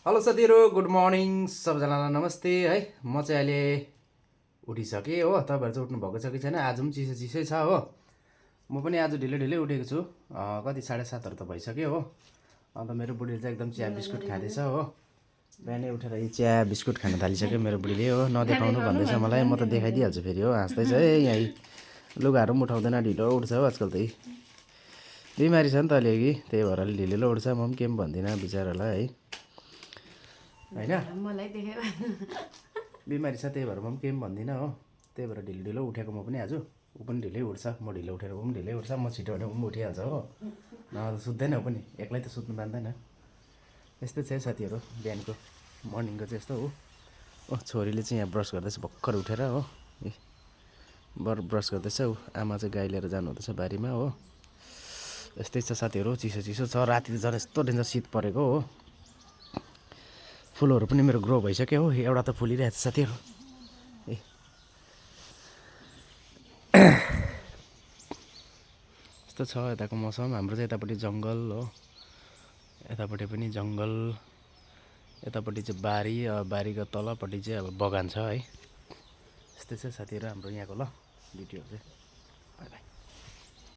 Hello साथीहरू, good morning सबैजनालाई नमस्ते है। म चाहिँ अहिले उठिसकेँ हो। तपाईँहरू चाहिँ उठ्नु भएको छ कि छैन? आज पनि चिसो चिसै छ हो। म पनि आज ढिलै ढिलै उठेको छु। कति 7:30 त भइसक्यो हो। अन्त मेरो बुढीले चाहिँ एकदम चिया बिस्कुट खाँदैछ हो। बिहानै उठेर यी चिया बिस्कुट खान थालिसक्यो मेरो बुढीले हो। नदेखाउनु भन्दैछ मलाई, म त देखाइदिइहाल्छु फेरि हो। हाँस्दैछ है यहीँ। लुगाहरू पनि उठाउँदैन, ढिलो उठ्छ हो आजकल त। बिमारी छ नि त अलिअलि, त्यही भएर अलि ढिलो उठ्छ। म पनि केही पनि भन्दिनँ बिचरालाई है, होइन। बिमारी छ त्यही भएर म पनि केही पनि भन्दिनँ हो। त्यही भएर ढिलो ढिलो उठेको म पनि आज। ऊ पनि ढिलै उठ्छ, म ढिलो उठेर ऊ पनि ढिलै उठ्छ। म छिटो उठेर ऊ पनि उठिहाल्छ हो। नभए त सुत्दैन ऊ पनि, एक्लै त सुत्नु मान्दैन। यस्तै छ है साथीहरू, बिहानको मर्निङको चाहिँ यस्तो हो। छोरीले चाहिँ यहाँ ब्रस गर्दैछ भर्खर उठेर हो। ब्रस गर्दैछ ऊ। आमा चाहिँ गाई लिएर जानुहुँदैछ बारीमा हो। यस्तै छ साथीहरू, चिसो चिसो छ। राति त झन् यस्तो डेन्जर शीत परेको हो। फुलहरू पनि मेरो ग्रो भइसक्यो हो। एउटा त फुलिरहेको छ साथीहरू। यस्तो छ यताको मौसम। हाम्रो चाहिँ यतापट्टि जङ्गल हो, यतापट्टि पनि जङ्गल, यतापट्टि चाहिँ बारी, बारीको तलपट्टि चाहिँ अब बगान छ है। यस्तै छ साथीहरू हाम्रो यहाँको ल भिडियो चाहिँ।